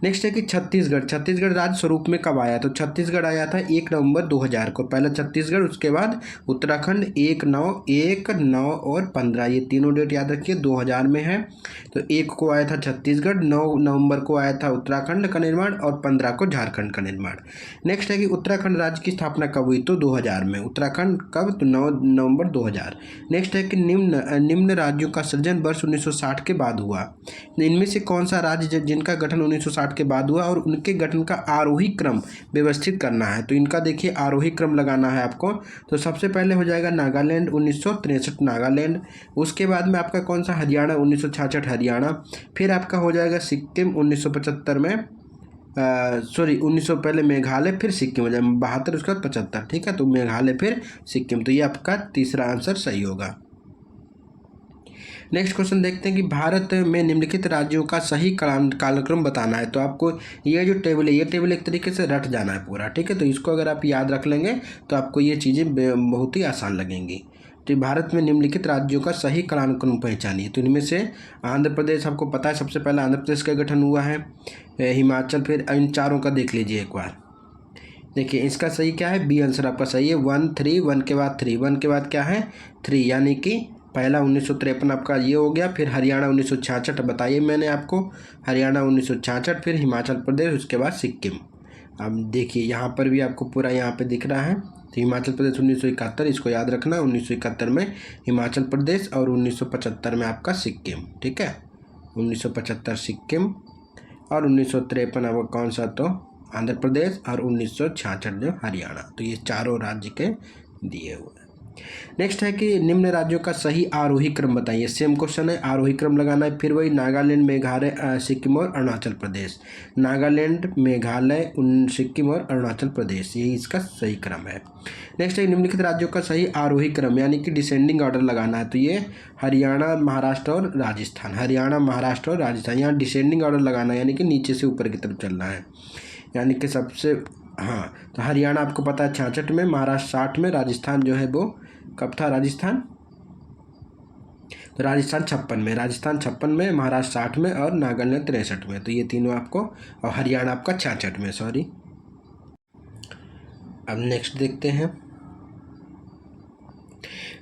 नेक्स्ट है कि छत्तीसगढ़ राज्य स्वरूप में कब आया, तो छत्तीसगढ़ आया था 1 नवंबर 2000 को। पहले छत्तीसगढ़, उसके बाद उत्तराखंड 1 9 और 15, ये तीनों डेट याद रखिए 2000 में है। तो 1 को आया था छत्तीसगढ़, 9 नवंबर को आया था उत्तराखंड का निर्माण और 15 को झारखंड का निर्माण। नेक्स्ट है कि उत्तराखंड राज्य की स्थापना कब हुई, तो 2000 में। उत्तराखंड कब, तो 9 नवंबर 2000। नेक्स्ट है कि निम्न राज्यों का सृजन वर्ष 1960 के बाद हुआ। इनमें से कौन सा राज्य जिनका गठन 1960 के बाद हुआ और उनके गठन का आरोही क्रम व्यवस्थित करना है। तो इनका देखिए आरोही क्रम लगाना है आपको। तो सबसे पहले हो जाएगा नागालैंड 1963 नागालैंड। उसके बाद में आपका कौन सा, हरियाणा 1966 हरियाणा। फिर आपका हो जाएगा सिक्किम 1975 में, 1900 पहले मेघालय फिर सिक्किम हो जाएगा 72, उसके बाद 75। ठीक है, तो मेघालय फिर सिक्किम। तो ये आपका तीसरा आंसर सही होगा। नेक्स्ट क्वेश्चन देखते हैं कि भारत में निम्नलिखित राज्यों का सही कालक्रम बताना है। तो आपको ये जो टेबल है, ये टेबल एक तरीके से रट जाना है पूरा। ठीक है, तो इसको अगर आप याद रख लेंगे तो आपको ये चीज़ें बहुत ही आसान लगेंगी। तो भारत में निम्नलिखित राज्यों का सही कालानुक्रम पहचानिए। तो इनमें से आंध्र प्रदेश आपको पता है, सबसे पहले आंध्र प्रदेश का गठन हुआ है, हिमाचल, फिर इन चारों का देख लीजिए एक बार। देखिए इसका सही क्या है, बी आंसर आपका सही है। 1 3 1 के बाद 3, 1 के बाद क्या है 3, यानी कि पहला 1953 आपका ये हो गया। फिर हरियाणा 1966 बताइए मैंने आपको, हरियाणा 1966, फिर हिमाचल प्रदेश, उसके बाद सिक्किम। अब देखिए यहाँ पर भी आपको पूरा यहाँ पे दिख रहा है। तो हिमाचल प्रदेश 1971, इसको याद रखना, 1971 में हिमाचल प्रदेश और 1975 में आपका सिक्किम। ठीक है, 1975 सिक्किम और 1953 आपका कौन सा, तो आंध्र प्रदेश, और 1966 जो हरियाणा। तो ये चारों राज्य के दिए हुए हैं। नेक्स्ट है कि निम्न राज्यों का सही आरोही क्रम बताइए। सेम क्वेश्चन है, आरोही क्रम लगाना है। फिर वही नागालैंड, मेघालय, सिक्किम और अरुणाचल प्रदेश। नागालैंड, मेघालय, सिक्किम और अरुणाचल प्रदेश, यही इसका सही क्रम है। नेक्स्ट है निम्नलिखित राज्यों का सही आरोही क्रम यानी कि डिसेंडिंग ऑर्डर लगाना है। तो ये हरियाणा, महाराष्ट्र और राजस्थान। हरियाणा, महाराष्ट्र और राजस्थान, यहाँ डिसेंडिंग ऑर्डर लगाना है यानी कि नीचे से ऊपर की तरफ चलना है। यानी कि सबसे, हाँ, तो हरियाणा आपको पता है 66 में, महाराष्ट्र 60 में, राजस्थान जो है वो कब था राजस्थान, तो राजस्थान 56 में, राजस्थान 56 में, महाराष्ट्र 60 में और नागालैंड 63 में। तो ये तीनों आपको, और हरियाणा आपका 66 में, सॉरी। अब नेक्स्ट देखते हैं।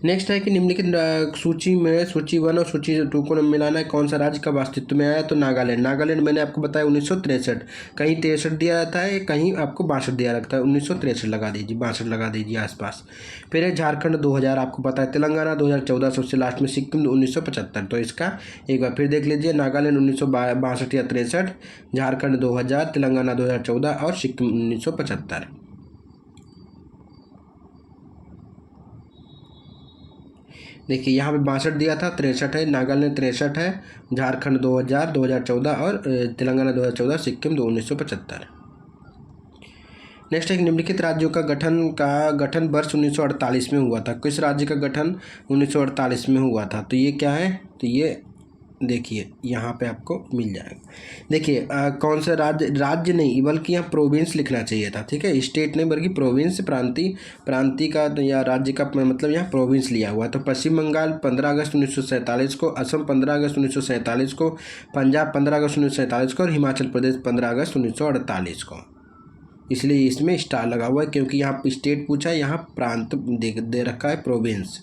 नेक्स्ट है कि निम्नलिखित सूची में सूची 1 और सूची 2 को मिलाना है। कौन सा राज्य कब अस्तित्व में आया, तो नागालैंड। नागालैंड मैंने आपको बताया 1963, कहीं 63 दिया रहता है, कहीं आपको 62 दिया रखता है। 1963 लगा दीजिए, 62 लगा ददीजिए आसपास। फिर है झारखंड 2000 आपको पता है, तेलंगाना 2014 सबसे लास्ट में, सिक्किम 1975। तो इसका एक बार फिर देख लीजिए, नागालैंड 1962 या 63, झारखंड 2000, तेलंगाना 2014 और सिक्किम 1975। देखिए यहाँ पे 62 दिया था, 63 है, नागालैंड 63 है, झारखंड 2000, 2014 और तेलंगाना 2014, सिक्किम 1975। नेक्स्ट है निम्नलिखित राज्यों का गठन वर्ष 1948 में हुआ था। किस राज्य का गठन 1948 में हुआ था, तो ये क्या है, तो ये देखिए यहाँ पे आपको मिल जाएगा। देखिए कौन सा राज्य नहीं बल्कि यहाँ प्रोविंस लिखना चाहिए था, ठीक है, स्टेट नहीं बल्कि प्रोविंस, प्रांति का या राज्य का मतलब यहाँ प्रोविंस लिया हुआ। तो पश्चिम बंगाल 15 अगस्त 1947 को, असम 15 अगस्त 1947 को, पंजाब 15 अगस्त 1947 को और हिमाचल प्रदेश 15 अगस्त 1948 को। इसलिए इसमें स्टार लगा हुआ है क्योंकि यहाँ स्टेट पूछा है, यहाँ प्रांत दे रखा है, प्रोविंस।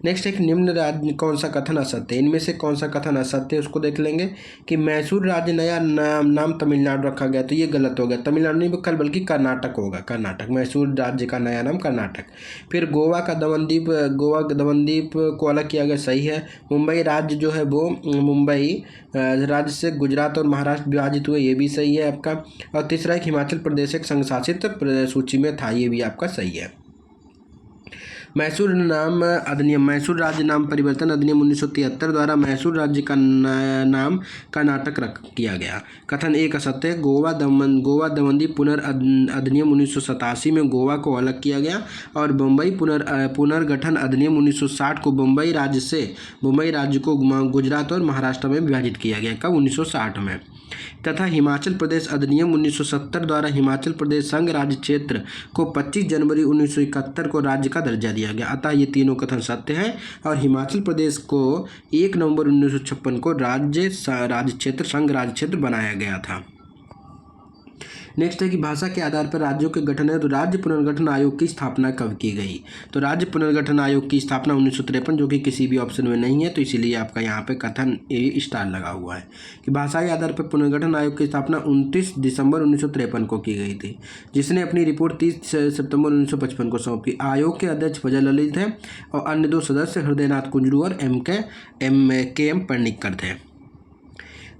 नेक्स्ट एक निम्न राज्य कौन सा कथन असत्य है, इनमें से कौन सा कथन असत्य है उसको देख लेंगे। कि मैसूर राज्य नया नाम तमिलनाडु रखा गया, तो ये गलत हो गया, तमिलनाडु नहीं कल बल्कि कर्नाटक होगा, कर्नाटक। मैसूर राज्य का नया नाम कर्नाटक। फिर गोवा दमनदीप को अलग किया गया, सही है। मुंबई राज्य जो है वो मुंबई राज्य से गुजरात और महाराष्ट्र विभाजित हुए, ये भी सही है आपका। और तीसरा एक हिमाचल प्रदेश एक संघ शासित सूची में था, ये भी आपका सही है। मैसूर राज्य नाम परिवर्तन अधिनियम 1973 द्वारा मैसूर राज्य का नाम कर्नाटक किया गया। कथन एक असत्य, गोवा दमनदीप अधिनियम 1987 में गोवा को अलग किया गया और बम्बई पुनर्गठन अधिनियम 1960 को बम्बई राज्य को गुजरात और महाराष्ट्र में विभाजित किया गया, कब 1960 में। तथा हिमाचल प्रदेश अधिनियम 1970 द्वारा हिमाचल प्रदेश संघ राज्य क्षेत्र को 25 जनवरी 1971 को राज्य का दर्जा दिया गया। अतः ये तीनों कथन सत्य हैं और हिमाचल प्रदेश को 1 नवंबर 1956 को राज्य क्षेत्र संघ राज्य क्षेत्र बनाया गया था। नेक्स्ट है कि भाषा के आधार पर राज्यों के गठन है, तो राज्य पुनर्गठन आयोग की स्थापना कब की गई, तो राज्य पुनर्गठन आयोग की स्थापना 1953, जो कि किसी भी ऑप्शन में नहीं है, तो इसीलिए आपका यहाँ पे कथन ए स्टार लगा हुआ है। कि भाषा के आधार पर पुनर्गठन आयोग की स्थापना 29 दिसंबर 1953 को की गई थी, जिसने अपनी रिपोर्ट 30 सितंबर 1955 को सौंपी। आयोग के अध्यक्ष फजल ललित थे और अन्य 2 सदस्य हृदयनाथ कुंजरू और एम पणिक्कर थे।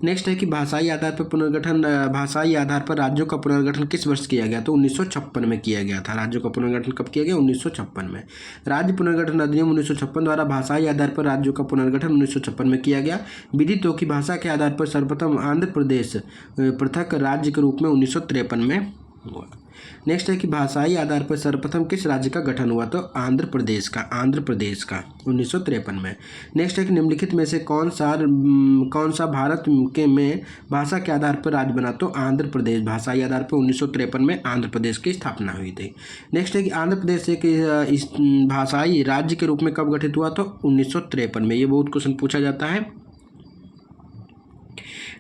नेक्स्ट है कि भाषाई आधार पर राज्यों का पुनर्गठन किस वर्ष किया गया, तो 1956 में किया गया था। राज्यों का पुनर्गठन कब किया गया, 1956 में। राज्य पुनर्गठन अधिनियम 1956 द्वारा भाषाई आधार पर राज्यों का पुनर्गठन 1956 में किया गया। विदित हो कि भाषा के आधार पर सर्वप्रथम आंध्र प्रदेश पृथक राज्य के रूप में 1953 में हुआ। नेक्स्ट है कि भाषाई आधार पर सर्वप्रथम किस राज्य का गठन हुआ, तो आंध्र प्रदेश का 1953 में। नेक्स्ट है कि निम्नलिखित में से कौन सा भारत के में भाषा के आधार पर राज्य बना, तो आंध्र प्रदेश। भाषाई आधार पर 1953 में आंध्र प्रदेश की स्थापना हुई थी। नेक्स्ट है कि आंध्र प्रदेश एक इस भाषाई राज्य के रूप में कब गठित हुआ, तो 1953 में। ये बहुत क्वेश्चन पूछा जाता है।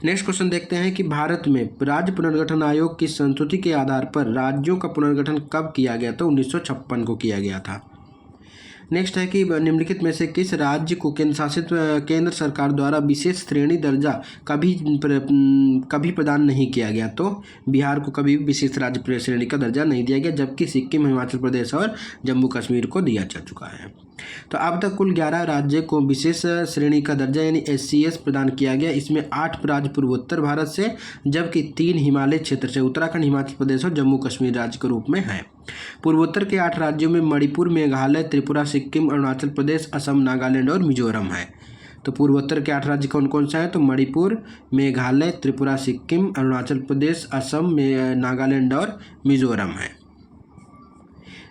नेक्स्ट क्वेश्चन देखते हैं कि भारत में राज्य पुनर्गठन आयोग की संस्तुति के आधार पर राज्यों का पुनर्गठन कब किया गया, तो 1956 को किया गया था। नेक्स्ट है कि निम्नलिखित में से किस राज्य को केंद्र सरकार द्वारा विशेष श्रेणी दर्जा कभी प्रदान नहीं किया गया, तो बिहार को कभी विशेष राज्य श्रेणी का दर्जा नहीं दिया गया, जबकि सिक्किम, हिमाचल प्रदेश और जम्मू कश्मीर को दिया जा चुका है। तो अब तक कुल 11 राज्य को विशेष श्रेणी का दर्जा यानी SCS प्रदान किया गया। इसमें 8 राज्य पूर्वोत्तर भारत से, जबकि 3 हिमालय क्षेत्र से, उत्तराखंड, हिमाचल प्रदेश और जम्मू कश्मीर राज्य के रूप में हैं। पूर्वोत्तर के 8 राज्यों में मणिपुर, मेघालय, त्रिपुरा, सिक्किम, अरुणाचल प्रदेश, असम, नागालैंड और मिजोरम है। तो पूर्वोत्तर के 8 राज्य कौन कौन सा है? तो मणिपुर, मेघालय, त्रिपुरा, सिक्किम, अरुणाचल प्रदेश, असम, नागालैंड और मिजोरम है।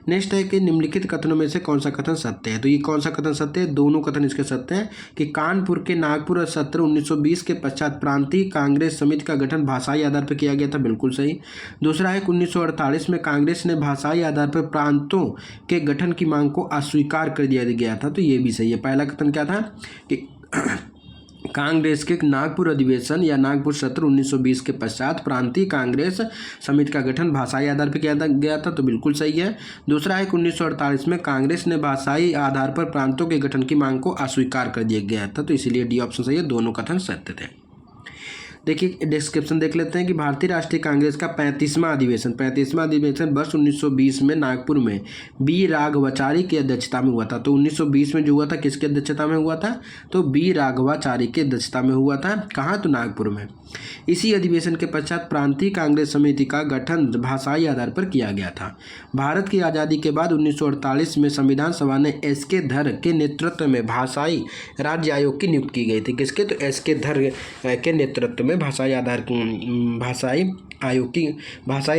नेक्स्ट है कि निम्नलिखित कथनों में से कौन सा कथन सत्य है? तो ये कौन सा कथन सत्य है? दोनों कथन इसके सत्य हैं कि कानपुर के नागपुर सत्र 1920 के पश्चात प्रांतीय कांग्रेस समिति का गठन भाषाई आधार पर किया गया था, बिल्कुल सही। दूसरा है कि 1948 में कांग्रेस ने भाषाई आधार पर प्रांतों के गठन की मांग को अस्वीकार कर दिया गया था, तो ये भी सही है। पहला कथन क्या था कि कांग्रेस के नागपुर अधिवेशन या नागपुर सत्र 1920 के पश्चात प्रांतीय कांग्रेस समिति का गठन भाषाई आधार पर किया गया था, तो बिल्कुल सही है। दूसरा है कि 1948 में कांग्रेस ने भाषाई आधार पर प्रांतों के गठन की मांग को अस्वीकार कर दिया गया था, तो इसीलिए डी ऑप्शन सही है। दोनों कथन सत्य थे। देखिए डिस्क्रिप्शन देख लेते हैं कि भारतीय राष्ट्रीय कांग्रेस का 35वां अधिवेशन वर्ष 1920 में नागपुर में बी राघवाचारी की अध्यक्षता में हुआ था। तो 1920 में जो हुआ था किसकी अध्यक्षता में हुआ था? तो बी राघवाचारी की अध्यक्षता में हुआ था। कहाँ? तो नागपुर में। इसी अधिवेशन के पश्चात प्रांतीय कांग्रेस समिति का गठन भाषाई आधार पर किया गया था। भारत की आज़ादी के बाद 1948 में संविधान सभा ने SK धर के नेतृत्व में भाषाई राज्य आयोग की नियुक्ति की गई थी। किसके? तो SK धर के नेतृत्व में भाषाई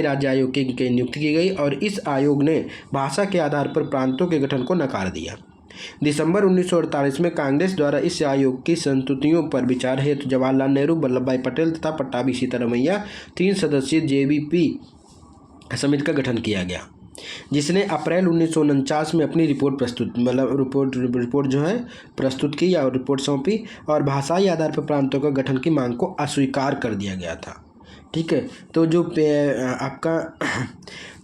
राज्य आयोग की नियुक्ति की गई और इस आयोग ने भाषा के आधार पर प्रांतों के गठन को नकार दिया। दिसंबर 1948 में कांग्रेस द्वारा इस आयोग की संस्तुतियों पर विचार हेतु जवाहरलाल नेहरू, वल्लभ भाई पटेल तथा पट्टाभी सीतारमैया 3 सदस्यीय JVP समिति का गठन किया गया, जिसने अप्रैल 1949 में अपनी रिपोर्ट प्रस्तुत की या रिपोर्ट सौंपी और भाषाई आधार पर प्रांतों का गठन की मांग को अस्वीकार कर दिया गया था। ठीक है, तो जो आपका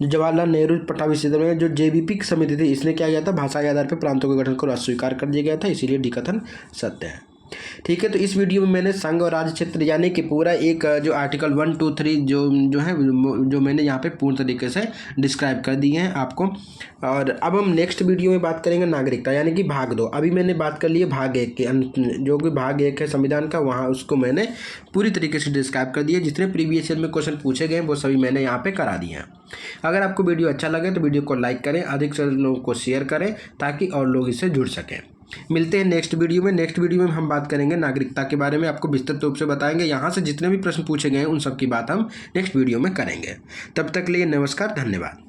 जो जवाहरलाल नेहरू, पट्टाभी सीतारमैया जो JVP की समिति थी, इसने क्या किया था? भाषाई आधार पर प्रांतों के गठन को अस्वीकार कर दिया गया था, इसीलिए डी कथन सत्य है। ठीक है, तो इस वीडियो में मैंने संघ और राज्य क्षेत्र यानी कि पूरा एक जो आर्टिकल 1, 2, 3 जो मैंने यहाँ पे पूर्ण तरीके से डिस्क्राइब कर दिए हैं आपको। और अब हम नेक्स्ट वीडियो में बात करेंगे नागरिकता यानी कि भाग 2। अभी मैंने बात कर ली है भाग 1 की, जो कि भाग 1 है संविधान का, वहाँ उसको मैंने पूरी तरीके से डिस्क्राइब कर दिया। जितने प्रीवियस ईयर में क्वेश्चन पूछे गए वो सभी मैंने यहाँ पे करा दिए हैं। अगर आपको वीडियो अच्छा लगे तो वीडियो को लाइक करें, अधिक से अधिक लोगों को शेयर करें ताकि और लोग इससे जुड़ सकें। मिलते हैं नेक्स्ट वीडियो में। नेक्स्ट वीडियो में हम बात करेंगे नागरिकता के बारे में, आपको विस्तृत रूप से बताएंगे। यहाँ से जितने भी प्रश्न पूछे गए हैं उन सब की बात हम नेक्स्ट वीडियो में करेंगे। तब तक के लिए नमस्कार, धन्यवाद।